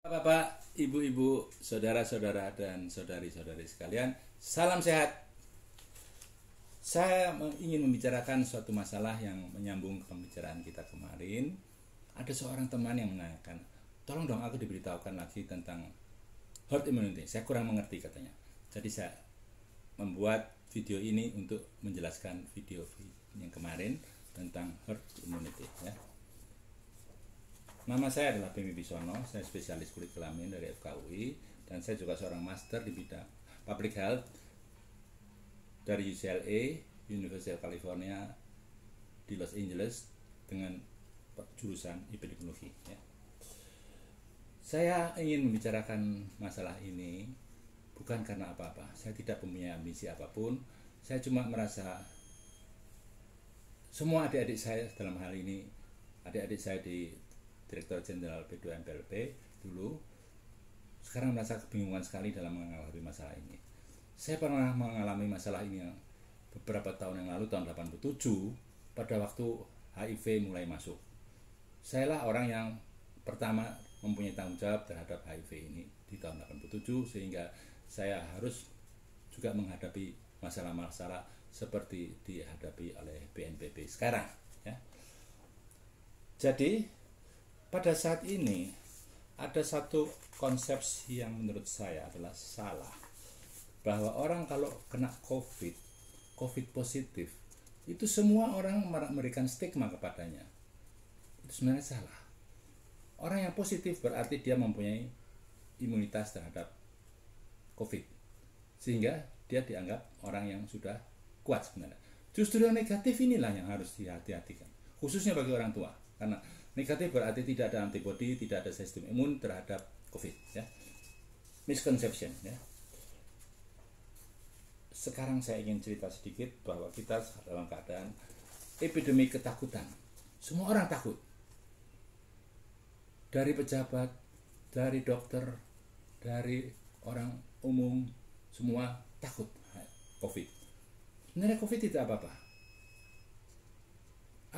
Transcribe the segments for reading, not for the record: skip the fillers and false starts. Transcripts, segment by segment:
Bapak, ibu-ibu, saudara-saudara, dan saudari-saudari sekalian, salam sehat. Saya ingin membicarakan suatu masalah yang menyambung ke pembicaraan kita kemarin. Ada seorang teman yang menanyakan, tolong dong aku diberitahukan lagi tentang herd immunity. Saya kurang mengerti katanya. Jadi saya membuat video ini untuk menjelaskan video yang kemarin tentang herd immunity. Ya. Nama saya adalah Bemi Bisono, saya spesialis kulit kelamin dari FKUI dan saya juga seorang master di bidang public health dari UCLA, University of California di Los Angeles dengan jurusan epidemiologi. Ya. Saya ingin membicarakan masalah ini bukan karena apa-apa, saya tidak mempunyai ambisi apapun, saya cuma merasa semua adik-adik saya dalam hal ini, adik-adik saya di Direktur Jenderal P2MPLP dulu sekarang merasa kebingungan sekali dalam menghadapi masalah ini. Saya pernah mengalami masalah ini beberapa tahun yang lalu, tahun 87, pada waktu HIV mulai masuk. Saya lah orang yang pertama mempunyai tanggung jawab terhadap HIV ini di tahun 87, sehingga saya harus juga menghadapi masalah-masalah seperti dihadapi oleh BNPB sekarang. Ya. Jadi pada saat ini ada satu konsep yang menurut saya adalah salah, bahwa orang kalau kena COVID positif, itu semua orang memberikan stigma kepadanya. Itu sebenarnya salah. Orang yang positif berarti dia mempunyai imunitas terhadap COVID, sehingga dia dianggap orang yang sudah kuat sebenarnya. Justru yang negatif inilah yang harus dihati-hatikan, khususnya bagi orang tua, karena negatif berarti tidak ada antibodi, tidak ada sistem imun terhadap COVID. Ya. Misconception. Ya. Sekarang saya ingin cerita sedikit bahwa kita dalam keadaan epidemi ketakutan. Semua orang takut. Dari pejabat, dari dokter, dari orang umum, semua takut COVID. Sebenarnya COVID tidak apa-apa.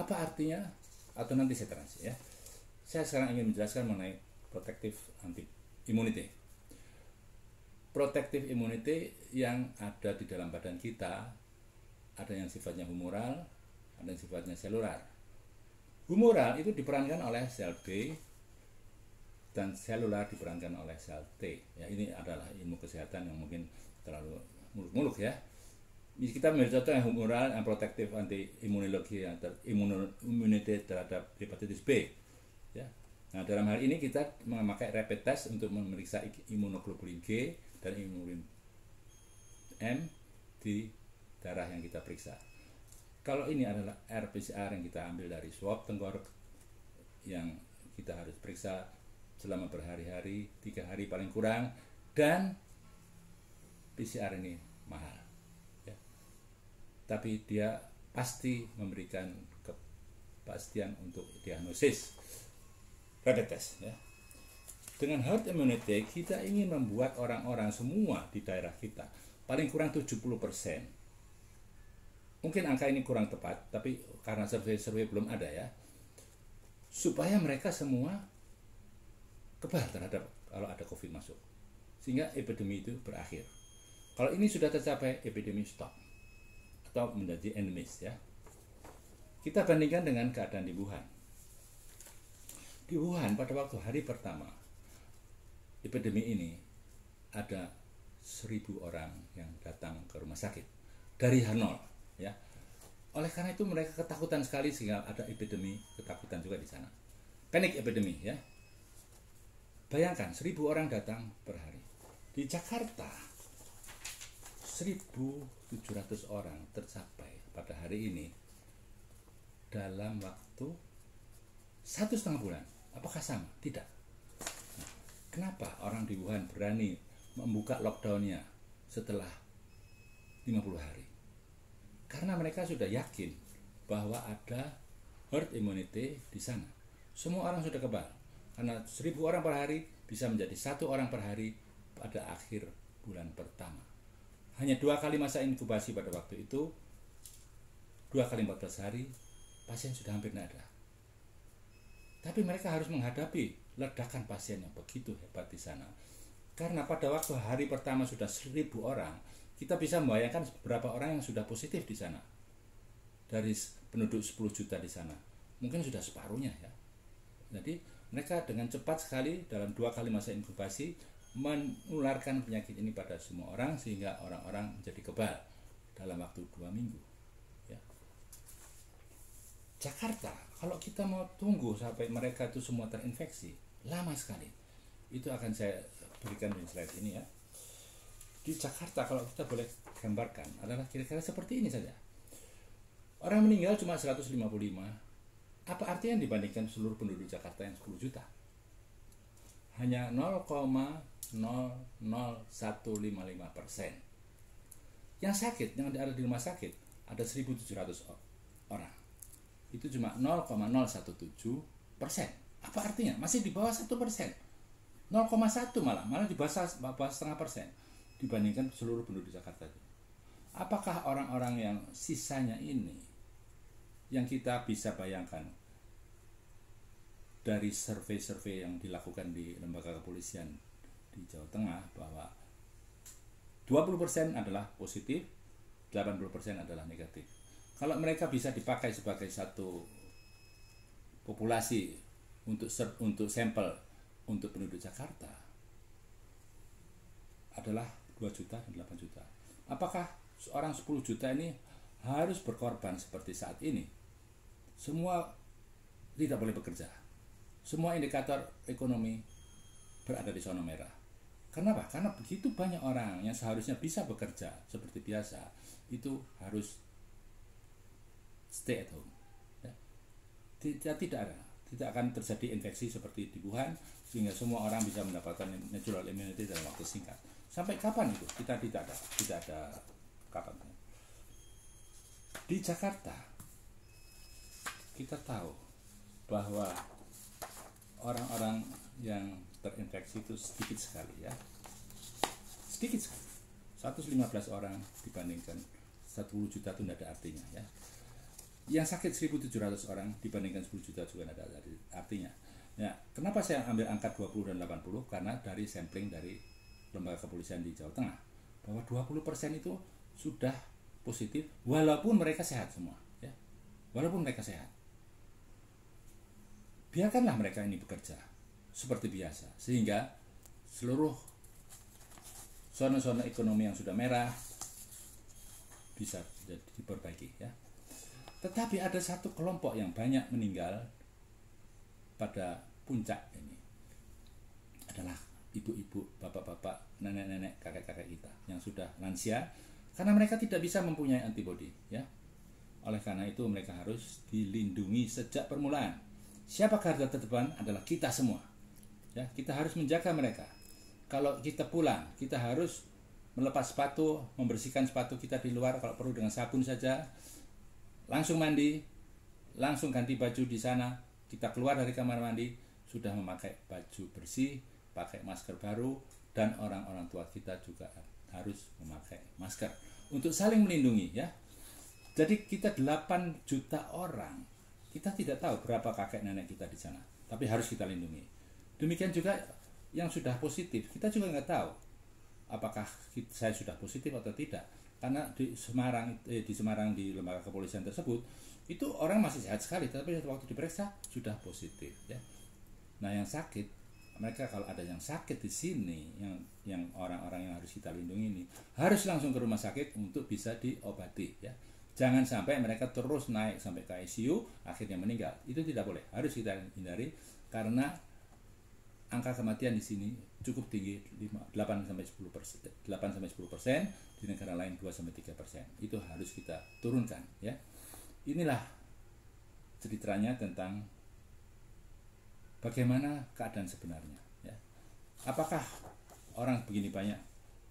Apa artinya? Atau nanti saya transi ya. Saya sekarang ingin menjelaskan mengenai protective immunity. Protective immunity yang ada di dalam badan kita ada yang sifatnya humoral, ada yang sifatnya selular. Humoral itu diperankan oleh sel B dan selular diperankan oleh sel T. Ya, ini adalah ilmu kesehatan yang mungkin terlalu muluk-muluk ya. Kita ambil contoh yang humoral, yang protektif anti-imunologi, yang immunity terhadap hepatitis B. Ya. Nah, dalam hal ini kita memakai rapid test untuk memeriksa imunoglobulin G dan imunoglobulin M di darah yang kita periksa. Kalau ini adalah RPCR yang kita ambil dari swab tenggorok yang kita harus periksa selama berhari-hari, 3 hari paling kurang, dan PCR ini mahal. Tapi dia pasti memberikan kepastian untuk diagnosis rapid test. Ya. Dengan herd immunity kita ingin membuat orang-orang semua di daerah kita paling kurang 70%. Mungkin angka ini kurang tepat, tapi karena survei belum ada ya, supaya mereka semua kebal terhadap kalau ada COVID masuk, sehingga epidemi itu berakhir. Kalau ini sudah tercapai, epidemi stop atau menjadi endemis ya. Kita bandingkan dengan keadaan di Wuhan. Di Wuhan pada waktu hari pertama epidemi ini ada 1.000 orang yang datang ke rumah sakit dari nol ya. Oleh karena itu mereka ketakutan sekali sehingga ada epidemi ketakutan juga di sana. Panic epidemi ya. Bayangkan 1.000 orang datang per hari. Di Jakarta 1.700 orang tercapai pada hari ini dalam waktu 1,5 bulan. Apakah sama? Tidak. Nah, kenapa orang di Wuhan berani membuka lockdownnya setelah 50 hari? Karena mereka sudah yakin bahwa ada herd immunity di sana. Semua orang sudah kebal. Karena 1.000 orang per hari bisa menjadi 1 orang per hari pada akhir bulan pertama. Hanya 2 kali masa inkubasi pada waktu itu, 2 kali 14 hari, pasien sudah hampir tidak ada. Tapi mereka harus menghadapi ledakan pasien yang begitu hebat di sana. Karena pada waktu hari pertama sudah 1.000 orang, kita bisa membayangkan berapa orang yang sudah positif di sana. Dari penduduk 10 juta di sana, mungkin sudah separuhnya ya. Jadi mereka dengan cepat sekali dalam 2 kali masa inkubasi menularkan penyakit ini pada semua orang, sehingga orang-orang menjadi kebal dalam waktu 2 minggu ya. Jakarta, kalau kita mau tunggu sampai mereka itu semua terinfeksi, lama sekali. Itu akan saya berikan di slide ini ya. Di Jakarta kalau kita boleh gambarkan adalah kira-kira seperti ini saja. Orang meninggal cuma 155. Apa artinya dibandingkan seluruh penduduk Jakarta yang 10 juta? Hanya 0,00155%. Yang sakit, yang ada di rumah sakit, ada 1.700 orang. Itu cuma 0,017%. Apa artinya? Masih di bawah 1%. 0,1 malah di bawah 0,5% dibandingkan seluruh penduduk Jakarta itu. Apakah orang-orang yang sisanya ini yang kita bisa bayangkan dari survei-survei yang dilakukan di lembaga kepolisian di Jawa Tengah bahwa 20% adalah positif, 80% adalah negatif. Kalau mereka bisa dipakai sebagai satu populasi untuk sampel untuk penduduk Jakarta adalah 2 juta dan 8 juta. Apakah seorang 10 juta ini harus berkorban seperti saat ini? Semua tidak boleh bekerja. Semua indikator ekonomi berada di zona merah. Kenapa? Karena begitu banyak orang yang seharusnya bisa bekerja seperti biasa, itu harus stay at home. Ya. Tidak akan terjadi infeksi seperti di Wuhan, sehingga semua orang bisa mendapatkan natural immunity dalam waktu singkat. Sampai kapan itu? Kita tidak ada kapan. Di Jakarta kita tahu bahwa orang-orang yang terinfeksi itu sedikit sekali ya. Sedikit sekali. 115 orang dibandingkan 10 juta itu tidak ada artinya ya. Yang sakit 1.700 orang dibandingkan 10 juta juga tidak ada artinya. Ya, kenapa saya ambil angka 20 dan 80? Karena dari sampling dari lembaga kepolisian di Jawa Tengah bahwa 20% itu sudah positif walaupun mereka sehat semua ya. Walaupun mereka sehat. Biarkanlah mereka ini bekerja seperti biasa sehingga seluruh zona-zona ekonomi yang sudah merah bisa diperbaiki ya. Tetapi ada satu kelompok yang banyak meninggal pada puncak ini adalah ibu-ibu, bapak-bapak, nenek-nenek, kakek-kakek kita yang sudah lansia, karena mereka tidak bisa mempunyai antibodi ya. Oleh karena itu mereka harus dilindungi sejak permulaan. Siapa garda terdepan adalah kita semua ya. Kita harus menjaga mereka. Kalau kita pulang, kita harus melepas sepatu, membersihkan sepatu kita di luar, kalau perlu dengan sabun saja, langsung mandi, langsung ganti baju di sana. Kita keluar dari kamar mandi sudah memakai baju bersih, pakai masker baru, dan orang-orang tua kita juga harus memakai masker untuk saling melindungi ya. Jadi kita 8 juta orang, kita tidak tahu berapa kakek nenek kita di sana, tapi harus kita lindungi. Demikian juga yang sudah positif, kita juga nggak tahu apakah saya sudah positif atau tidak, karena di Semarang di lembaga kepolisian tersebut itu orang masih sehat sekali, tapi waktu diperiksa sudah positif ya. Nah yang sakit, mereka kalau ada yang sakit di sini, yang orang-orang yang harus kita lindungi ini harus langsung ke rumah sakit untuk bisa diobati ya. Jangan sampai mereka terus naik sampai ke ICU akhirnya meninggal. Itu tidak boleh, harus kita hindari karena angka kematian di sini cukup tinggi, 8-10%, di negara lain 2-3%. Itu harus kita turunkan ya. Inilah ceritanya tentang bagaimana keadaan sebenarnya ya. Apakah orang begini banyak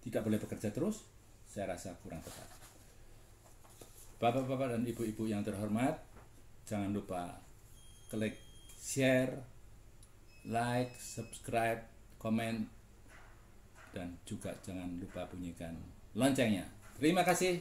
tidak boleh bekerja terus? Saya rasa kurang tepat. Bapak-bapak dan ibu-ibu yang terhormat, jangan lupa klik share, like, subscribe, komen, dan juga jangan lupa bunyikan loncengnya. Terima kasih.